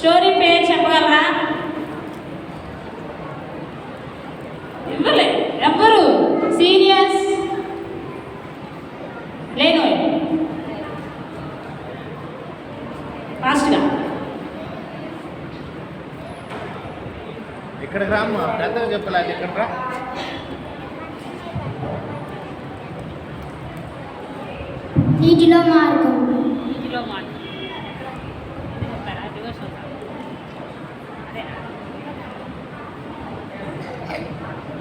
Story పేరు చెప్పగలరా? ఇవ్వలే ఎవ్వరు సీరియస్ లేను ఫాస్ట్గా. ఇక్కడ రామ్మా, పెద్దగా చెప్పలేదు. ఇక్కడ రా. నీటిలో మార్గం. నీటిలో మార్గం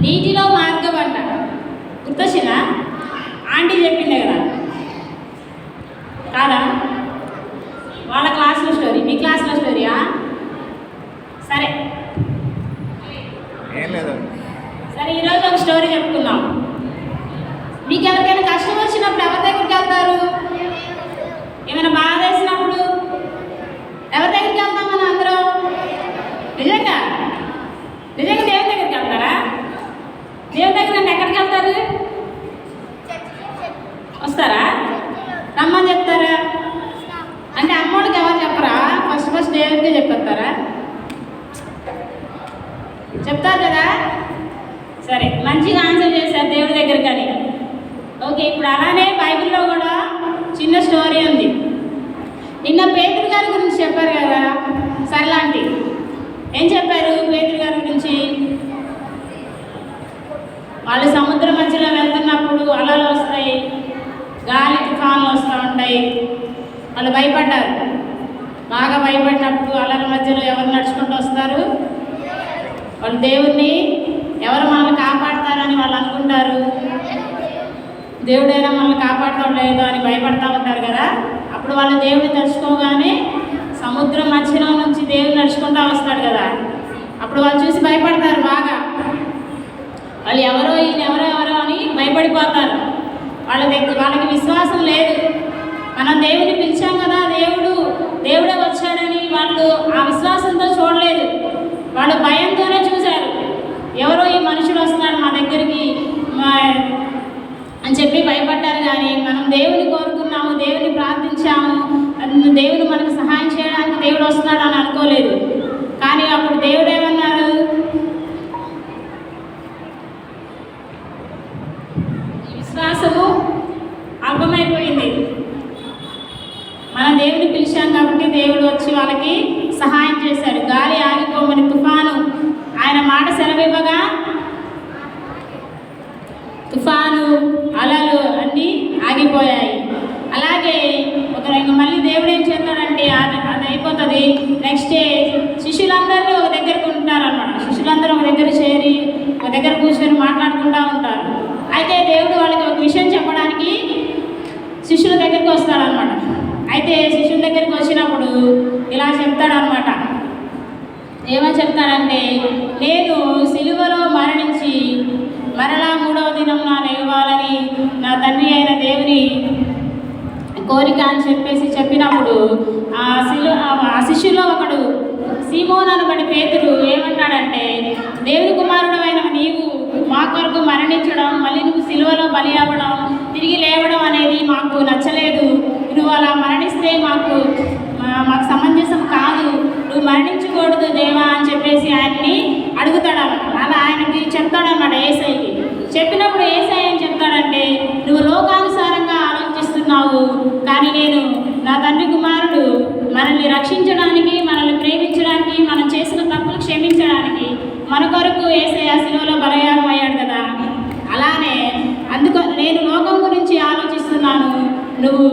నీటిలో మార్గం అంట. గుర్తొచ్చిందా? ఆంటీ చెప్పిందే కదా, కాదా? వాళ్ళ క్లాస్లో స్టోరీ, మీ క్లాస్లో స్టోరీయా? సరే ఏం లేదు. సరే, ఈరోజు ఒక స్టోరీ చెప్పుకుందాం. మీకు ఎవరికైనా కష్టం వచ్చినప్పుడు ఎవరి దగ్గరికి వెళ్తారు? ఏమైనా బాధ వేసినప్పుడు ఎవరి దగ్గరికి వెళ్తాం మనం అందరూ? నిజంగా నిజంగా దేవుని దగ్గరికి వెళ్తారా? దేవుని దగ్గర అంటే ఎక్కడికి వెళ్తారు? వస్తారా? రమ్మని చెప్తారా? అంటే అమ్మోడికి ఎవరు చెప్పరా? ఫస్ట్ దేవుడికే చెప్పేస్తారా? చెప్తారు కదా. సరే, మంచిగా ఆన్సర్ చేశారు దేవుడి దగ్గర. కానీ ఓకే, ఇప్పుడు అలానే బైబిల్లో కూడా చిన్న స్టోరీ ఉంది. నిన్న పేతురు గారి గురించి చెప్పారు కదా సర్లాంటి. ఏం చెప్పారు పేతురు గారి గురించి? వాళ్ళు సముద్రం మధ్యలో వెళ్తున్నప్పుడు అలలు వస్తాయి, గాలి తుఫాన్లు వస్తూ ఉంటాయి. వాళ్ళు భయపడ్డారు. బాగా భయపడినప్పుడు అలల మధ్యలో ఎవరు నడుచుకుంటూ వస్తారు? వాళ్ళు దేవుణ్ణి, ఎవరు మనల్ని కాపాడతారని వాళ్ళు అనుకుంటారు. దేవుడైనా మనల్ని కాపాడటం లేదు అని భయపడతా ఉంటారు కదా. అప్పుడు వాళ్ళు దేవుడిని తలుచుకోగానే సముద్రం మధ్యలో నుంచి దేవుడు నడుచుకుంటూ వస్తాడు కదా. అప్పుడు వాళ్ళు చూసి భయపడతారు బాగా. వాళ్ళు ఎవరో ఈయన ఎవరో అని భయపడిపోతారు. వాళ్ళకి విశ్వాసం లేదు. మనం దేవుడిని పిలిచాం కదా, దేవుడే వచ్చాడని వాళ్ళు ఆ విశ్వాసంతో చూడలేదు. వాళ్ళు భయంతోనే చూశారు. ఎవరో ఈ మనుషుడు వస్తున్నాడు మా దగ్గరికి అని చెప్పి భయపడ్డారు. కానీ మనం దేవుని కోరుకున్నాము, దేవుని ప్రార్థించాము, దేవుడు మనకు సహాయం చేయడానికి దేవుడు వస్తున్నాడు అని అనుకోలేదు. కానీ అప్పుడు దేవుడు ఏమన్నారు? విశ్వాసము అల్పమైపోయింది. మనం దేవుని పిలిచాం కాబట్టి దేవుడు వచ్చి వాళ్ళకి సహాయం చేశాడు. గాలి ఆగిపోమని తుఫాను ఆయన మాట సెలవివ్వగా తుఫాను అలలు అన్నీ ఆగిపోయాయి. అలాగే మళ్ళీ దేవుడు ఏం చేస్తాడంటే అది అయిపోతుంది. నెక్స్ట్ డే శిష్యులందరూ ఒక దగ్గరకు ఉంటారన్నమాట. శిష్యులందరూ ఒక దగ్గర చేరి ఒక దగ్గర కూర్చొని మాట్లాడుకుంటూ ఉంటారు. అయితే దేవుడు వాళ్ళకి ఒక విషయం చెప్పడానికి శిష్యుల దగ్గరికి వస్తాడనమాట. అయితే శిష్యుల దగ్గరికి వచ్చినప్పుడు ఇలా చెప్తాడనమాట. ఏమని చెప్తాడంటే, నేను సిలువలో మరణించి మరలా 3వ దినం లేవాలని నా తండ్రి అయిన దేవుని కోరిక అని చెప్పినప్పుడు ఆ శిష్యులో ఒకడు సీమోను అనబడి పేతురు ఏమంటాడంటే, దేవుని కుమారుడు అయిన నీవు మా కొరకు మరణించడం, మళ్ళీ నువ్వు సిలువలో బలి అవ్వడం, తిరిగి లేవడం అనేది మాకు నచ్చలేదు. నువ్వు అలా మరణిస్తే మాకు సమంజసం కాదు, నువ్వు మరణించకూడదు దేవా అని చెప్పేసి ఆయన్ని అడుగుతాడు. అలా ఆయనకి చెప్తాడన్నమాట యేసయ్యకి. చెప్పినప్పుడు యేసయ్య ఏం చెప్తాడంటే, నువ్వు లోకానుసారంగా ఆలోచిస్తున్నావు, కానీ నేను నా తండ్రి కుమారుడు మనల్ని రక్షించడానికి, మనల్ని ప్రేమించడానికి, మనం చేసిన తప్పులు క్షమించడానికి మన కొరకు యేసయ్య సిలువలో బలియాగం అయ్యాడు కదా. అలానే నేను లోకం గురించి ఆలోచిస్తున్నాను, నువ్వు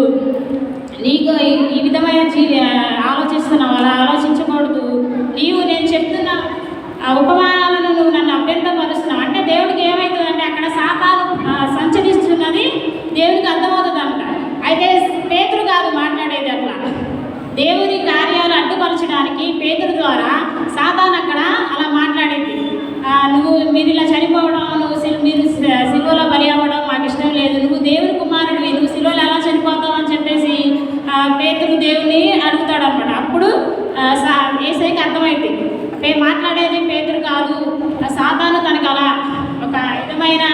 నీకు ఈ విధమైన ఆలోచిస్తున్నావు, అలా ఆలోచించకూడదు. నేను చెప్తున్న ఉపమానాలను నువ్వు నన్ను అభ్యంతరపరుస్తున్నావు. అంటే దేవుడికి ఏమవుతుందంటే అక్కడ సాతాను సంచరిస్తున్నది దేవుడికి అర్థమవుతుంది అంట. అయితే పేతురు కాదు మాట్లాడేది, అట్లా దేవుని కార్యాలు అడ్డుపరచడానికి పేతురు ద్వారా సాతాను అక్కడ అలా మాట్లాడేది. మీరు ఇలా చనిపోవడం, మీరు సిలువలో బలి అవ్వడం మాకు ఇష్టం లేదు, నువ్వు దేవుని కుమారుడివి, నువ్వు సిలువలో ఎలా చనిపోతావు అని చెప్పేసి పేతురు దేవుని అడుగుతాడు అనమాట. అప్పుడు యేసయ్యకి అర్థమైంది, మాట్లాడేది పేతురు కాదు, సాతాను తనకు అలా ఒక విధమైన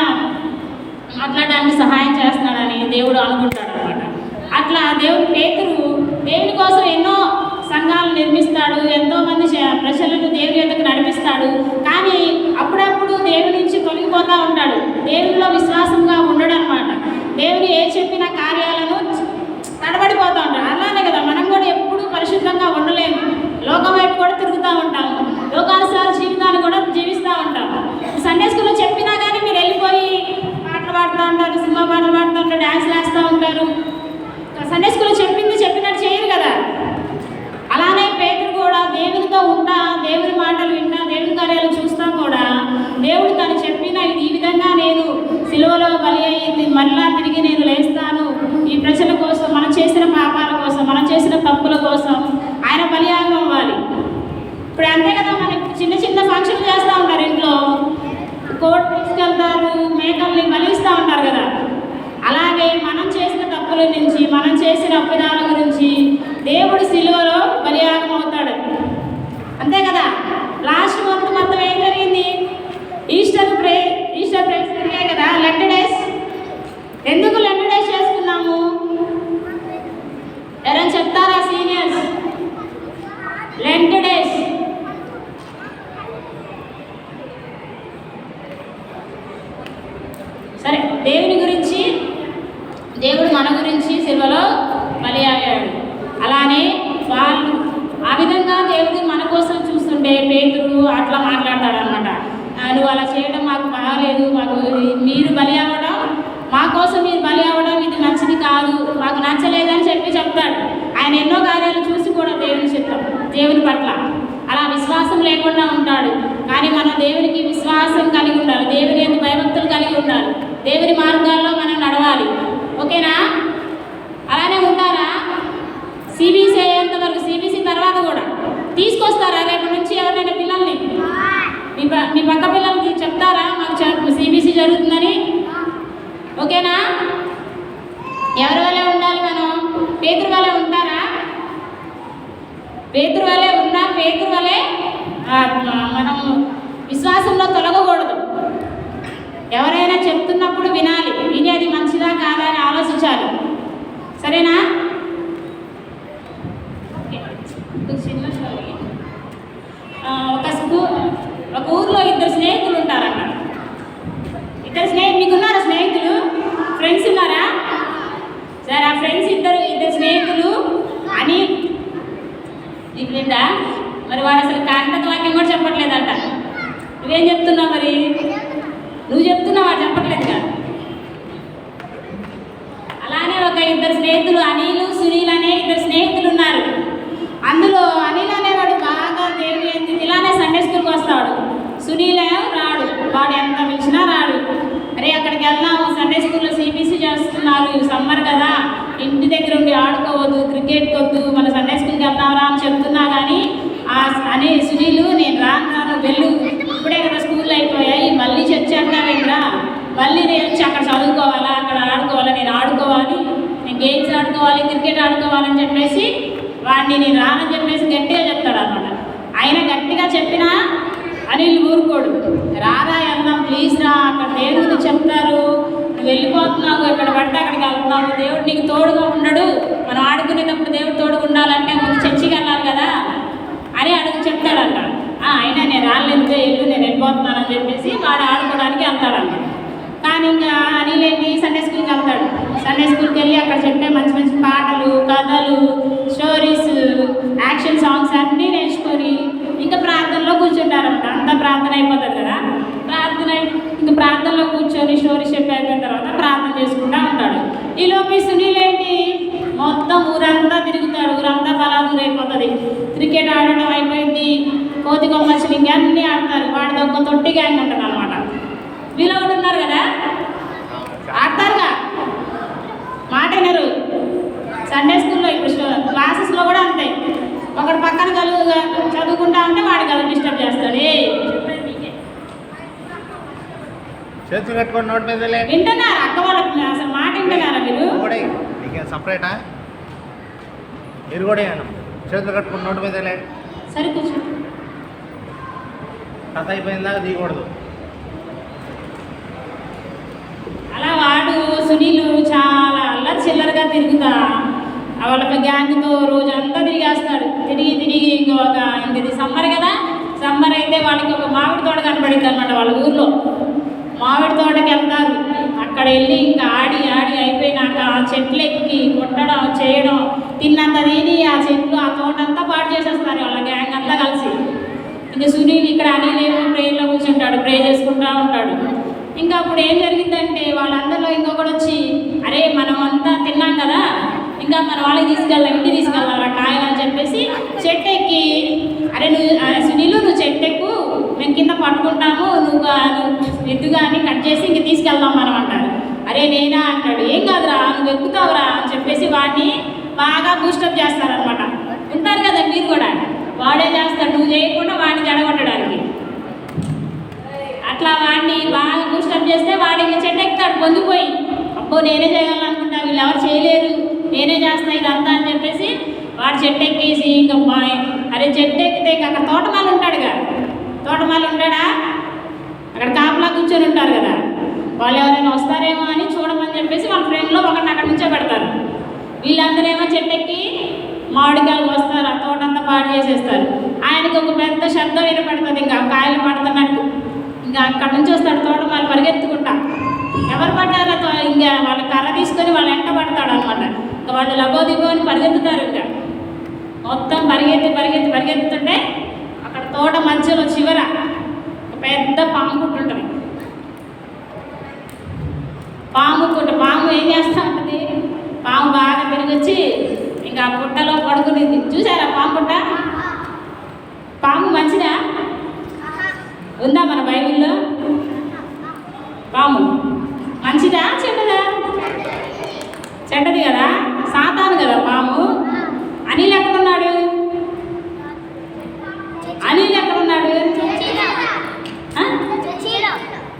మాట్లాడడానికి సహాయం చేస్తున్నాడని దేవుడు అనుకుంటాడు అనమాట. అట్లా పేతురు దేవుని కోసం ఎన్నో సంఘాలు నిర్మిస్తాడు, ఎంతోమంది ప్రజలను దేవుని యొద్దకు నడిపిస్తాడు. కానీ అప్పుడప్పుడు దేవుని నుంచి తొలగిపోతూ ఉంటాడు. దేవునిలో విశ్వాసంగా ఉండడు అనమాట. దేవుని ఏ చెప్పిన కార్యాలను తడబడిపోతూ ఉంటాడు. అలానే కదా మనం కూడా ఎప్పుడూ పరిశుద్ధంగా ఉండలేము. లోకం వైపు కూడా తిరుగుతూ ఉంటాము. లోకానుసార జీవితాన్ని కూడా జీవిస్తూ ఉంటాము. సండే స్కూల్లో చెప్పినా కానీ మీరు వెళ్ళిపోయి పాటలు పాడుతూ ఉంటారు, సినిమా పాటలు పాడుతూ ఉంటారు, డ్యాన్స్లు వేస్తూ ఉంటారు. సండే స్కూల్లో చెప్పింది చెప్పినట్టు చేయరు కదా. అలానే పేతురు కూడా దేవునితో ఉంటా, దేవుని మాటలు వింటా, దేవుని కార్యాలు చూస్తా కూడా దేవుడు తను చెప్పిన ఈ విధంగా నేను సిలువలో బలి అయ్యింది, మళ్ళా తిరిగి నేను లేస్తాను, ఈ ప్రజల కోసం, మనం చేసిన పాపాల కోసం, మనం చేసిన తప్పుల కోసం ఆయన బలియాగం అవ్వాలి. ఇప్పుడు అంతే కదా, మనకి చిన్న చిన్న ఫంక్షన్లు చేస్తూ ఉంటారు, ఇంట్లో కోర్టు తీసుకెళ్తారు, మేకల్ని బలిస్తూ ఉంటారు కదా. అలాగే మనం చేసిన తప్పుల నుంచి, మనం చేసిన అపరాధాల గురించి దేవుడు సిలువలో బలియాగం అవుతాడు. అంతే కదా. లాస్ట్ మొత్తం ఏం జరిగింది? ఈస్టర్ ప్రేయర్స్ జరిగాయి కదా, లెంట్ డేస్. ఎందుకు లెంట్ డేస్ చేసుకున్నాము? ఎవరైనా చెప్తారా సీనియర్స్? లెంట్ డేస్ సరే, దేవుని గురించి, దేవుడు మన గురించి సిలువలో బలియాగాడు. అలానే వాళ్ళు ఆ విధంగా దేవుడు మన కోసం చూస్తుంటే పేతురు అట్లా మాట్లాడతాడు అనమాట. నువ్వు అలా చేయడం మాకు బాగలేదు, మాకు మీరు బలి అవ్వడం, మా కోసం మీరు బలి అవ్వడం ఇది మంచిది కాదు, మాకు నచ్చలేదని చెప్తాడు. ఆయన ఎన్నో కార్యాలు చూసి కూడా దేవుని పట్ల అలా విశ్వాసం లేకుండా ఉంటాడు. కానీ మనం దేవునికి విశ్వాసం కలిగి ఉండాలి, దేవుని యందు భయభక్తులు కలిగి ఉండాలి, దేవుని మార్గాల్లో మనం నడవాలి. ఓకేనా? అలానే ఉంటారా? సిబిసి అయ్యేంత వరకు, సిబిసి తర్వాత కూడా తీసుకొస్తారా రేపు నుంచి ఎవరైనా పిల్లల్ని? మీ పక్క పిల్లలకి చెప్తారా మాకు సిబిసి జరుగుతుందని? ఓకేనా? ఎవరి వల్లే ఉండాలి మనం? పేతురు వల్లే ఉంటారా? పేతురు వల్లే ఉన్నా, పేతురు వల్లే మనం విశ్వాసంలో తొలగకూడదు. ఎవరైనా చెప్తున్నప్పుడు వినాలి, విని అది మంచిదా కాదా అని ఆలోచించాలి. సరేనా? చిన్న స్టోరీ. ఒక ఊర్లో ఇద్దరు స్నేహితులు ఉంటారంట. మీకున్నారా స్నేహితులు? ఫ్రెండ్స్ ఉన్నారా? సరే, ఆ ఫ్రెండ్స్ ఇద్దరు స్నేహితులు అని నీకులేదా? మరి వాడు అసలు కాంటక వాక్యం కూడా చెప్పట్లేదంట. నువ్వేం చెప్తున్నావు? మరి నువ్వు చెప్తున్నావు, వాడు చెప్పట్లేదు కదా. అలానే ఒక ఇద్దరు స్నేహితులు, అనిల్, సునీల్ అనే ఇద్దరు స్నేహితులు ఉన్నారు. అందులో అనిల్ అనేవాడు బాగా దేవుని ఇలానే సండే స్కూల్కి వస్తాడు. సునీల్ రాడు, వాడు ఎంత పిలిచినా రాడు. అరే అక్కడికి వెళ్దాము, సండే స్కూల్లో సిబిసి చేస్తున్నారు, సమ్మర్ కదా, ఇంటి దగ్గర ఉండి ఆడుకోవద్దు, క్రికెట్కి వద్దు, మన సండే స్కూల్కి వెళ్దాంరా అని చెప్తున్నా కానీ అని సునీలు నేను రాను, వెళ్ళు, ఇప్పుడే కదా స్కూల్ అయిపోయాయి, మళ్ళీ చర్చ అంటావేంద్రా, మళ్ళీ నేను వచ్చి అక్కడ చదువుకోవాలా, అక్కడ ఆడుకోవాలా, నేను ఆడుకోవాలి, నేను గేమ్స్ ఆడుకోవాలి, క్రికెట్ ఆడుకోవాలని చెప్పేసి వాడిని నేను రానని చెప్పేసి గట్టిగా చెప్తాడు అనమాట. ఆయన గట్టిగా చెప్పినా అనిల్ ఊరుకోడు. రారా వెళ్దాం, ప్లీజ్ రా, అక్కడ దేవుడిని చెప్తారు, నువ్వు వెళ్ళిపోతున్నావు, ఎక్కడ పడితే అక్కడికి వెళ్తున్నావు, దేవుడు నీకు తోడుగా ఉండడు, మనం ఆడుకునేటప్పుడు దేవుడు తోడుగా ఉండాలంటే ముందు చర్చికి వెళ్ళాలి కదా అని చెప్తాడంట. అయినా నేను రాలేదు, వెళ్ళు, నేను వెళ్ళిపోతున్నానని చెప్పేసి వాడు ఆడుకోవడానికి వెళ్తాడంట. కానీ ఇంకా అనిల్ ఏంటి, సండే స్కూల్కి వెళ్తాడు. సండే స్కూల్కి వెళ్ళి అక్కడ చెప్పే మంచి మంచి పాటలు, కథలు, స్టోరీస్, యాక్షన్ సాంగ్స్ అన్నీ నేర్చుకొని ఇంకా ప్రార్థనలో కూర్చుంటారంట. అంతా ప్రార్థన అయిపోతుంది కదా. ఇంకా ప్రార్థనలో కూర్చొని స్టోరీస్ చెప్పి అయిపోయిన తర్వాత ప్రార్థన చేసుకుంటూ ఉంటాడు. ఈలోపు సునీల్ ఏంటి, మొత్తం ఊరంతా తిరుగుతాడు, ఊరంతా బలాదూరు అయిపోతుంది. క్రికెట్ ఆడడం అయిపోయింది, కోతి కొమ్మచ్చులు ఇంకన్నీ ఆడతారు. వాడితో ఒక తొట్టి గ్యాంగ్ ఉంటుంది అనమాట. వీళ్ళు ఒకటి ఉన్నారు కదా, ఆడతారుగా, మాట వినరు. సండే స్కూల్లో ఇప్పుడు క్లాసెస్లో కూడా అంతే, ఒకటి పక్కన చదువుకుంటా ఉంటే వాడు కదా డిస్టర్బ్ చేస్తాడు. చేతులు కట్టుకొని నోటి మీద వింటున్నారా? అక్క వాళ్ళకి అసలు మాట వింటున్నారా మీరు? నీకేం సపరేటా? మీరు కూడా చేతులు కట్టుకుని నోటి మీద సరే కూర్చో. కథ అయిపోయిందాక దిగకూడదు. అలా వాడు సునీలు చాలా అల్లరి చిల్లరగా తిరుగుతా వాళ్ళ గ్యాంగ్తో రోజంతా తిరిగేస్తాడు. తిరిగి ఇంకొక వాడికి ఒక మామిడి తోట కనబడింది అనమాట వాళ్ళ ఊర్లో. మామిడి తోటకి వెళ్తారు. అక్కడ వెళ్ళి ఇంకా ఆడి ఆడి అయిపోయినాక ఆ చెట్లు ఎక్కి కొట్టడం చేయడం, తిన్నంత తిని ఆ చెట్లు ఆ తోట అంతా పాడు చేసేస్తారు వాళ్ళ గ్యాంగ్ అంతా కలిసి. ఇంకా సునీల్ ఇక్కడ అనిల్ ఏమో ప్రేయర్లో కూర్చుంటాడు, ప్రే చేసుకుంటూ ఉంటాడు. ఇంకా అప్పుడు ఏం జరిగిందంటే వాళ్ళందరిలో ఇంకొకటి వచ్చి, అరే మనం అంతా తిన్నాం కదా, ఇంకా మన వాళ్ళకి తీసుకెళ్దాం, ఇంటికి తీసుకెళ్దాం కాయలు అని చెప్పేసి చెట్టు ఎక్కి, అరే సునీలు నువ్వు చెట్టు ఎక్కు, మేము కింద పట్టుకుంటాము, నువ్వు ఎద్దుగా అని కట్ చేసి ఇంక తీసుకెళ్దాం మనం అంటారు. అరే నేనా అంటాడు. ఏం కాదురా నువ్వు ఎక్కుతావురా అని చెప్పేసి వాడిని బాగా బూస్టప్ చేస్తారనమాట. ఉంటారు కదా మీరు కూడా, వాడే చేస్తాడు, నువ్వు చేయకుండా వాడిని జడగొట్టడానికి. అట్లా వాడిని బాగా బూస్టప్ చేస్తే వాడికి చెట్టు ఎక్కుతాడు పొందిపోయి, అబ్బో నేనే చేయాలనుకుంటా, వీళ్ళు ఎవరు చేయలేరు, నేనే చేస్తా ఇదంతా అని చెప్పేసి వాడు చెట్టు ఎక్కేసి ఇంకా అరే చెట్టు ఎక్కితే అక్కడ తోటమాలు ఉంటాడుగా, తోటమాలు ఉంటాడా, అక్కడ కాపలా కూర్చొని ఉంటారు కదా, వాళ్ళు ఎవరైనా వస్తారేమో అని చూడమని చెప్పేసి వాళ్ళ ఫ్రెండ్లో ఒకరిని అక్కడ నుంచో పెడతారు. వీళ్ళందరూ ఏమో చెట్టు ఎక్కి మామిడికాయలు వస్తారు, ఆ తోటంతా పాడు చేసేస్తారు. ఆయనకి ఒక పెద్ద శబ్దం వినపడుతుంది, ఇంకా కాయలు పడుతున్నట్టు. ఇంకా అక్కడ నుంచి వస్తాడు తోటమాలు పరిగెత్తుకుంటా, ఎవరు పడ్డారో ఇంకా వాళ్ళ కర్ర తీసుకొని వాళ్ళు ఎంట పడతాడు అనమాట. ఇంకా వాళ్ళు లబోదిబో అని పరిగెత్తుతారు. ఇంకా మొత్తం పరిగెత్తుతుంటే అక్కడ తోట మధ్యలో చివర ఒక పెద్ద పాము పుట్టు ఉంటుంది. పాము ఏం చేస్తూ ఉంటుంది, పాము బాగా తిరిగి వచ్చి ఇంకా పుట్టలో పడుకునేది. చూసారా పాము పుట్ట? పాము మంచిదా? ఉందా మన బైబిల్లో? పాము మంచిదా చెడ్డదా? చెడ్డది కదా, సాతాను కదా పాము. అనిల్ ఎక్కడున్నాడు?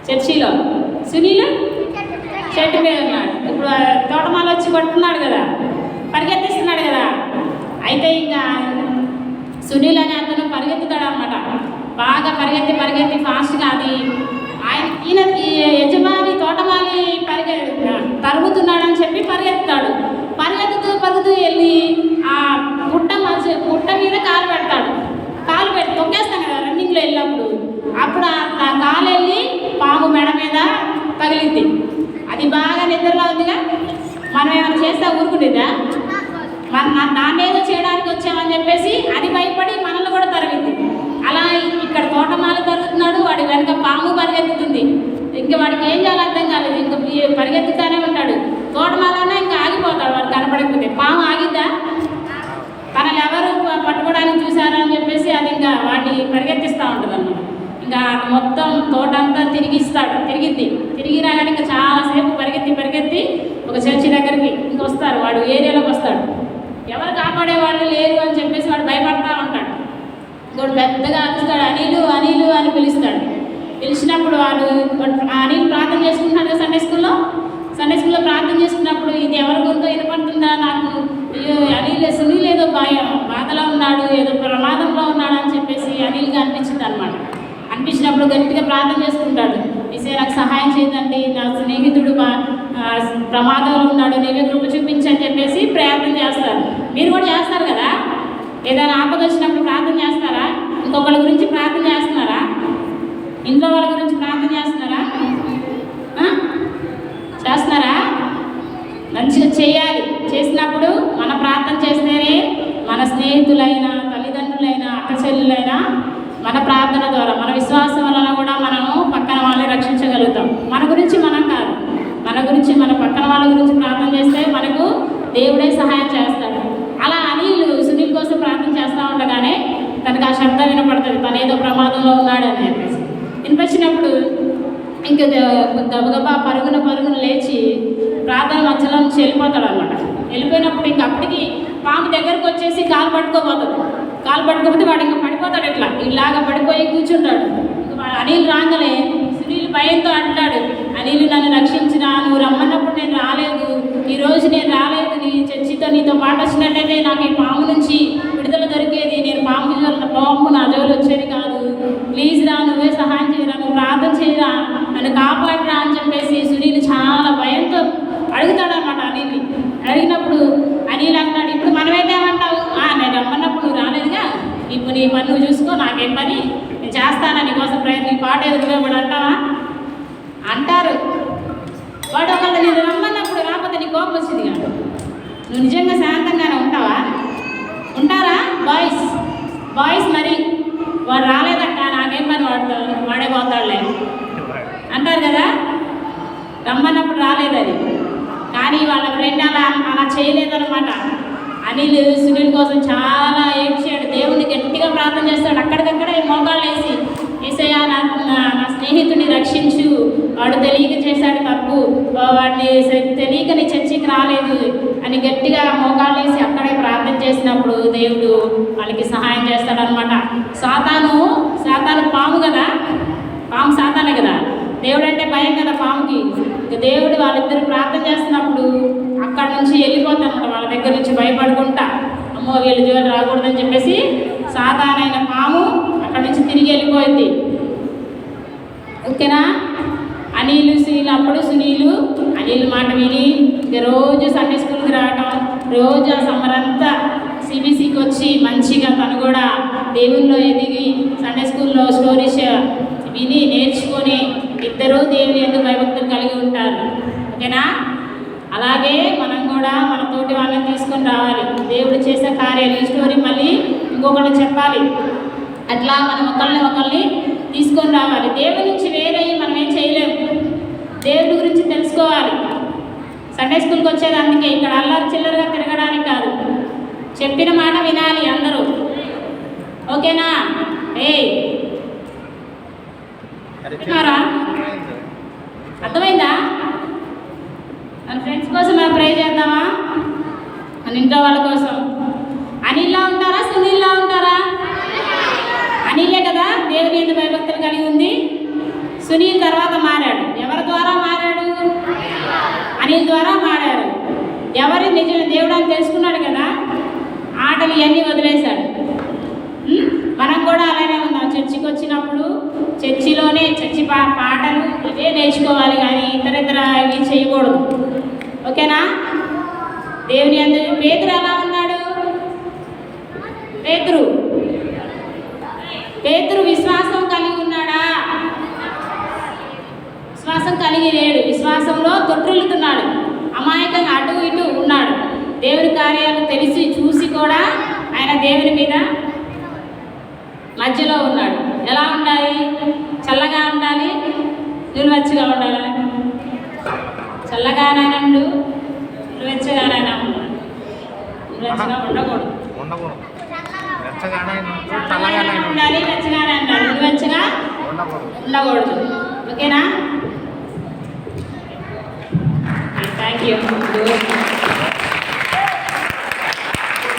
చర్చిలో. సునీల్ చెట్టు మీద ఉన్నాడు. ఇప్పుడు తోటమాల వచ్చి కొట్టుకున్నాడు కదా, పరిగెత్తిస్తున్నాడు కదా. అయితే ఇంకా సునీల్ అనే అతను పరిగెత్తుతాడు అనమాట. బాగా పరిగెత్తి ఫాస్ట్గా అది ఈయన యజమాని తోటమాలి తరుగుతున్నాడని చెప్పి పరిగెత్తుతూ వెళ్ళి ఆ పుట్ట మీద కాలు పెట్టి తొక్కేస్తాం కదా రన్నింగ్లో వెళ్ళినప్పుడు. అప్పుడు ఆ కాలు వెళ్ళి పాము మెడ మీద తగిలింది. అది బాగా నిద్రలో ఉందిగా, మనం ఏమైనా చేస్తే ఊరుకుంటుందా? దాన్ని ఏదో చేయడానికి వచ్చామని చెప్పేసి అది భయపడి మనల్ని కూడా తరిగింది. అలా ఇక్కడ తోటమాల తరుగుతున్నాడు, వాడి వెనక పాము పరిగెత్తుతుంది. ఇంకా వాడికి ఏం చేయాలో అర్థం కాలేదు, ఇంకా పరిగెత్తుతానే ఉంటాడు. తోటమాలన్నా ఇంకా ఆగిపోతాడు వాడు కనపడకపోతే. పాము ఆగిద్దా? తనలు ఎవరు పట్టుకోవడానికి చూసారా అని చెప్పేసి అది ఇంకా వాడిని పరిగెత్తిస్తూ ఉంటుంది అన్నమాట. ఇంకా మొత్తం తోటంతా తిరిగిద్ది. తిరిగి రాగానే ఇంకా చాలాసేపు పరిగెత్తి ఒక చర్చి దగ్గరికి ఇంకా వస్తారు. వాడు ఏరియాలోకి వస్తాడు. ఎవరు కాపాడే వాళ్ళు లేరు అని చెప్పేసి వాడు భయపడతా ఉంటాడు. ఇంకోటి పెద్దగా అరుస్తాడు, అనిలు అని పిలుస్తాడు. పిలిచినప్పుడు వాడు అనిల్ ప్రార్థన చేసుకుంటున్నాడు కదా సండే స్కూల్లో ప్రార్థన చేసుకున్నప్పుడు ఇది ఎవరి గురితో వినపడుతుందా నాకు, సునీల్ ఏదో బాధలో ఉన్నాడు, ఏదో ప్రమాదంలో ఉన్నాడు అని చెప్పేసి అనిల్గా అనిపించింది అనమాట. అనిపించినప్పుడు గట్టిగా ప్రార్థన చేసుకుంటాడు. ఈసారి నాకు సహాయం చేయదండి, నా స్నేహితుడు ప్రమాదంలో ఉన్నాడు, నీవే కృప చూపించని చెప్పేసి ప్రార్థన చేస్తారు. మీరు కూడా చేస్తారు కదా, ఏదైనా ఆపద వచ్చినప్పుడు ప్రార్థన చేస్తారా? ఇంకొకళ్ళ గురించి ప్రార్థన చేస్తున్నారా? ఇంట్లో వాళ్ళ గురించి ప్రార్థన చేస్తున్నారా? మంచిగా చేయాలి. చేసినప్పుడు మన ప్రార్థన చేస్తేనే మన స్నేహితులైనా తల్లిదండ్రులైనా అక్క చెల్లెలైనా మన ప్రార్థన ద్వారా మన విశ్వాసం వలన కూడా మనము పక్కన వాళ్ళని రక్షించగలుగుతాం. మన గురించి మనం కాదు, మన గురించి మన పక్కన వాళ్ళ గురించి ప్రార్థన చేస్తే మనకు దేవుడే సహాయం చేస్తాడు. అలా సునీల్ కోసం ప్రార్థన చేస్తూ ఉండగానే తనకు ఆ శబ్దం వినపడుతుంది, తను ఏదో ప్రమాదంలో ఉన్నాడు అని చెప్పేసి. వినిపించినప్పుడు ఇంకా గబగబా పరుగున లేచి ప్రార్థన మధ్యలో నుంచి వెళ్ళిపోతాడు అనమాట. వెళ్ళిపోయినప్పుడు ఇంక అప్పటికి పాము దగ్గరకు వచ్చేసి కాలు పట్టుకోపోతే వాడు ఇంకా పడిపోతాడు. ఇలాగా పడిపోయి కూర్చుంటాడు. అనిల్ రాగానే సునీల్ భయంతో అంటాడు, అనిల్ నన్ను రక్షించినా, నువ్వు రమ్మన్నప్పుడు నేను రాలేదు, ఈరోజు నేను రాలేదు, నీ చర్చితో నీతో పాటు వచ్చినట్టయితే నాకు ఈ పాము నుంచి విడుదల దొరికేది, నేను పాము నా జోలు వచ్చేది కాదు, ప్లీజ్ రా, నువ్వే సహాయం చేయరా, నువ్వు ప్రార్థన చేయరా, నన్ను కాపాడరా అని చెప్పేసి సునీల్ చాలా భయంతో అడుగుతాడు అనమాట అనిల్ని. అడిగినప్పుడు అనిల్ అంటాడు, ఇప్పుడు మనమైతే ఏమంటావు, నేను రమ్మన్నప్పుడు నువ్వు రాలేదుగా, ఇప్పుడు నీ పని నువ్వు చూసుకో, నాకేం పని, నేను నేను చేస్తానా నీకోసం ప్రయత్నం, నీ పాట ఎదురుగా కూడా అంటావా అంటారు. వాడు ఒకళ్ళు నేను రమ్మన్నప్పుడు రాకపోతే నీ కోపం వచ్చింది కాదు, నువ్వు నిజంగా శాంతంగానే ఉంటావా? ఉంటారా? బాయ్స్ మరి వాడు రాలేదంట, నాకేం పని వాడే పోతాడులే అంటారు కదా. రమ్మన్నప్పుడు రాలేదు అది, కానీ వాళ్ళ ఫ్రెండ్ అలా చేయలేదన్నమాట. అనిల్ సునీల్ కోసం చాలా ఏడ్చాడు, దేవుడిని గట్టిగా ప్రార్థన చేస్తాడు. అక్కడికక్కడే మోకాళ్ళు వేసి ఏసయ్యా నా స్నేహితుడిని రక్షించు, వాడు తెలియక చేశాడు తప్పు, వాడిని తెలియక నీ చర్చికి రాలేదు అని గట్టిగా మోకాళ్ళు వేసి అక్కడే ప్రార్థన చేసినప్పుడు దేవుడు వాళ్ళకి సహాయం చేస్తాడనమాట. సాతాను పాము కదా, పాము సాతానే కదా, దేవుడు అంటే భయం కదా పాముకి. ఇక దేవుడు వాళ్ళిద్దరు ప్రార్థన చేస్తున్నప్పుడు అక్కడ నుంచి వెళ్ళిపోతామన్నమాట, వాళ్ళ దగ్గర నుంచి భయపడుకుంటా, అమ్మో వీళ్ళ జోలు రాకూడదని చెప్పేసి సాతానైన పాము అక్కడ నుంచి తిరిగి వెళ్ళిపోయింది. ఓకేనా? అప్పుడు సునీలు అనిల్ మాట విని రోజు సండే స్కూల్కి రావటం, రోజు ఆ సమ్మర్ అంతా సిబిసికి వచ్చి మంచిగా తను కూడా దేవుల్లో ఎదిగి సండే స్కూల్లో స్టోరీస్ విని నేర్చుకొని ఇద్దరూ దేవుని ఎందుకు భయభక్తులు కలిగి ఉంటారు. ఓకేనా? అలాగే మనం కూడా మన తోటి వాళ్ళని తీసుకొని రావాలి, దేవుడు చేసే కార్యాలు. ఈ స్టోరీ మళ్ళీ ఇంకొకళ్ళు చెప్పాలి, అట్లా మనం ఒకళ్ళని తీసుకొని రావాలి. దేవుడి నుంచి వేరయ్యి మనం ఏం చేయలేము, దేవుడి గురించి తెలుసుకోవాలి. సండే స్కూల్కి వచ్చేది అందుకే, ఇక్కడ అల్లరి చిల్లరగా తిరగడానికి కాదు, చెప్పిన మాట వినాలి అందరూ. ఓకేనా? అర్థమైందా? మన ఫ్రెండ్స్ కోసం మనం ప్రే చేద్దామా? మన ఇంట్లో వాళ్ళ కోసం. అనిల్లా ఉంటారా సునీల్లా ఉంటారా? అనిలే కదా దేవుని ఎందుకు భయభక్తులు కలిగి ఉంది. సునీల్ తర్వాత మారాడు. ఎవరి ద్వారా మారాడు? అనిల్ ద్వారా మారాడు. ఎవరి నిజం దేవుడు అని తెలుసుకున్నాడు కదా, ఆటలు ఇవన్నీ వదిలేశాడు. మనం కూడా అలానే ఉన్నాం. చర్చికి వచ్చినప్పుడు చర్చిలోనే చర్చి పాటలు ఇవే నేర్చుకోవాలి, కానీ ఇతర ఇవి చేయకూడదు. ఓకేనా? దేవుని అందుకు పేతురు ఎలా ఉన్నాడు? పేతురు విశ్వాసం కలిగి ఉన్నాడా? విశ్వాసం కలిగి లేడు. విశ్వాసంలో తొట్టిల్లుతున్నాడు, అమాయకంగా అటు ఇటు ఉన్నాడు. దేవుని కార్యాలు తెలిసి చూసి కూడా ఆయన దేవుని మీద మధ్యలో ఉన్నాడు. ఎలా ఉండాలి? చల్లగా ఉండాలి, నిలువెచ్చగా ఉండాలి. చల్లగానైనా నిలువెచ్చగానైనా ఉండాలి. నిలువెచ్చగా ఉండకూడదు. ఉండాలి, వెచ్చగానే ఉండాలి, నిలువెచ్చగా ఉండకూడదు. ఓకేనా? Thank you.